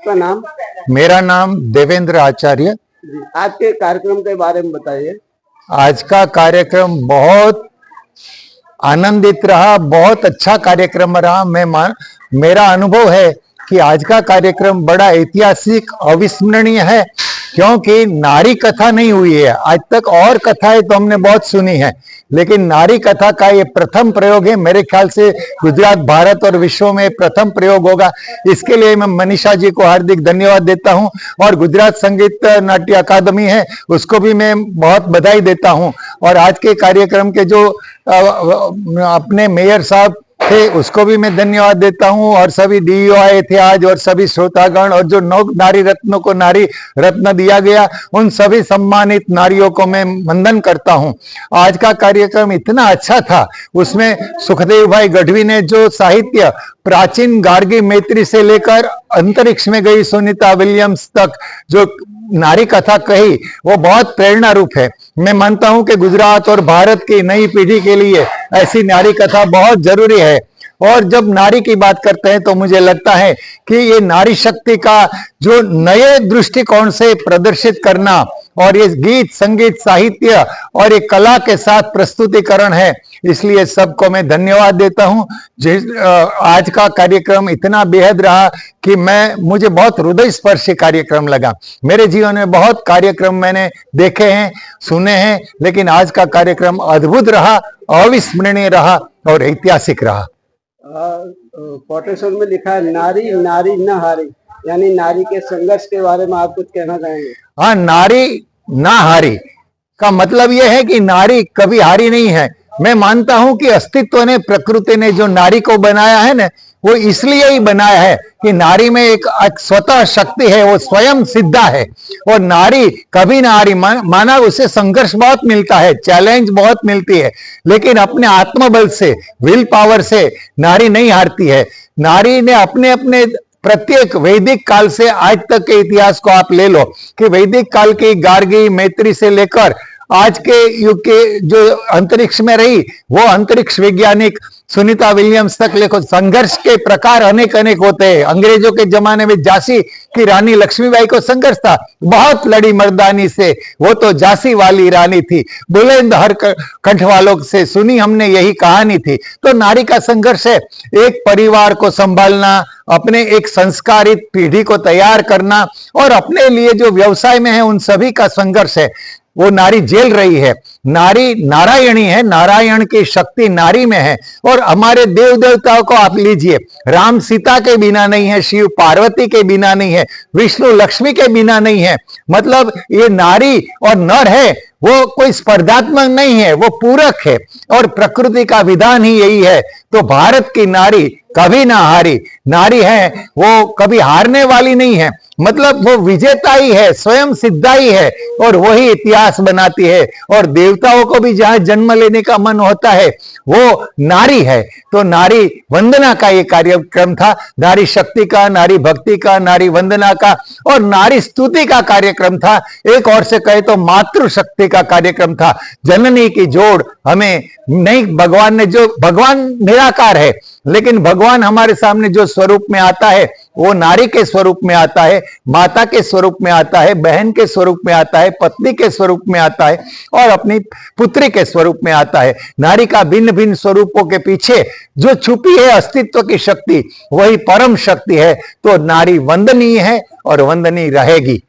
आपका नाम? मेरा नाम देवेंद्र आचार्य। आज के कार्यक्रम के बारे में बताइए। आज का कार्यक्रम बहुत आनंदित रहा, बहुत अच्छा कार्यक्रम रहा। मेरा अनुभव है कि आज का कार्यक्रम बड़ा ऐतिहासिक अविस्मरणीय है, क्योंकि नारी कथा नहीं हुई है आज तक। और कथाएं तो हमने बहुत सुनी है, लेकिन नारी कथा का ये प्रथम प्रयोग है। मेरे ख्याल से गुजरात, भारत और विश्व में प्रथम प्रयोग होगा। इसके लिए मैं मनीषा जी को हार्दिक धन्यवाद देता हूं, और गुजरात संगीत नाट्य अकादमी है उसको भी मैं बहुत बधाई देता हूं। और आज के कार्यक्रम के जो अपने मेयर साहब थे उसको भी मैं धन्यवाद देता हूं, और सभी डीईओ आए थे आज, और सभी श्रोतागण, और जो 9 नारी रत्नों को नारी रत्न दिया गया उन सभी सम्मानित नारियों को मैं वंदन करता हूं। आज का कार्यक्रम इतना अच्छा था, उसमें सुखदेव भाई गढ़वी ने जो साहित्य प्राचीन गार्गी मैत्री से लेकर अंतरिक्ष में गई सुनीता विलियम्स तक जो नारी कथा कही, वो बहुत प्रेरणा रूप है। मैं मानता हूं कि गुजरात और भारत की नई पीढ़ी के लिए ऐसी नारी कथा बहुत जरूरी है। और जब नारी की बात करते हैं तो मुझे लगता है कि ये नारी शक्ति का जो नए दृष्टिकोण से प्रदर्शित करना, और ये गीत, संगीत, साहित्य और ये कला के साथ प्रस्तुतिकरण है, इसलिए सबको मैं धन्यवाद देता हूं। आज का कार्यक्रम इतना बेहद रहा कि मुझे बहुत हृदय स्पर्शी कार्यक्रम लगा। मेरे जीवन में बहुत कार्यक्रम मैंने देखे हैं, सुने हैं, लेकिन आज का कार्यक्रम अद्भुत रहा, अविस्मरणीय रहा और ऐतिहासिक रहा। कोटेश्वर में लिखा है नारी नारी न हारी, यानी नारी के संघर्ष के बारे में आप कुछ कहना चाहेंगे? हाँ, नारी ना हारी का मतलब यह है कि नारी कभी हारी नहीं है। मैं मानता हूं कि अस्तित्व ने, प्रकृति ने जो नारी को बनाया है ना, वो इसलिए ही बनाया है कि नारी में एक स्वतः शक्ति है, वो स्वयं सिद्धा है। और नारी कभी ना हारी, माना उसे संघर्ष बहुत मिलता है, चैलेंज बहुत मिलती है, लेकिन अपने आत्मबल से, विल पावर से नारी नहीं हारती है। नारी ने अपने अपने प्रत्येक वैदिक काल से आज तक के इतिहास को आप ले लो कि वैदिक काल की गार्गी मैत्री से लेकर आज के युग के जो अंतरिक्ष में रही, वो अंतरिक्ष वैज्ञानिक सुनीता विलियम्स तक देखो, संघर्ष के प्रकार अनेक अनेक होते हैं। अंग्रेजों के जमाने में झांसी की रानी लक्ष्मीबाई को संघर्ष था, बहुत लड़ी मर्दानी से, वो तो झांसी वाली रानी थी, बुलंद हर कंठ वालों से सुनी हमने यही कहानी थी। तो नारी का संघर्ष है एक परिवार को संभालना, अपने एक संस्कारित पीढ़ी को तैयार करना, और अपने लिए जो व्यवसाय में है उन सभी का संघर्ष है, वो नारी झेल रही है। नारी नारायणी है, नारायण की शक्ति नारी में है। और हमारे देव देवताओं को आप लीजिए, राम सीता के बिना नहीं है, शिव पार्वती के बिना नहीं है, विष्णु लक्ष्मी के बिना नहीं है। मतलब ये नारी और नर है, वो कोई स्पर्धात्मक नहीं है, वो पूरक है, और प्रकृति का विधान ही यही है। तो भारत की नारी कभी ना हारी नारी है, वो कभी हारने वाली नहीं है। मतलब वो विजेता ही है, स्वयं सिद्धा ही है, और वही इतिहास बनाती है। और देवताओं को भी जहां जन्म लेने का मन होता है वो नारी है। तो नारी वंदना का ये कार्यक्रम था, नारी शक्ति का, नारी भक्ति का, नारी वंदना का और नारी स्तुति का कार्यक्रम था। एक और से कहे तो मातृ शक्ति का कार्यक्रम था। जननी की जोड़ हमें नहीं, भगवान ने जो, भगवान निराकार है, लेकिन भगवान हमारे सामने जो स्वरूप में आता है वो नारी के स्वरूप में आता है, माता के स्वरूप में आता है, बहन के स्वरूप में आता है, पत्नी के स्वरूप में आता है, और अपनी पुत्री के स्वरूप में आता है। नारी का भिन्न भिन्न स्वरूपों के पीछे जो छुपी है अस्तित्व की शक्ति, वही परम शक्ति है। तो नारी वंदनीय है और वंदनीय रहेगी।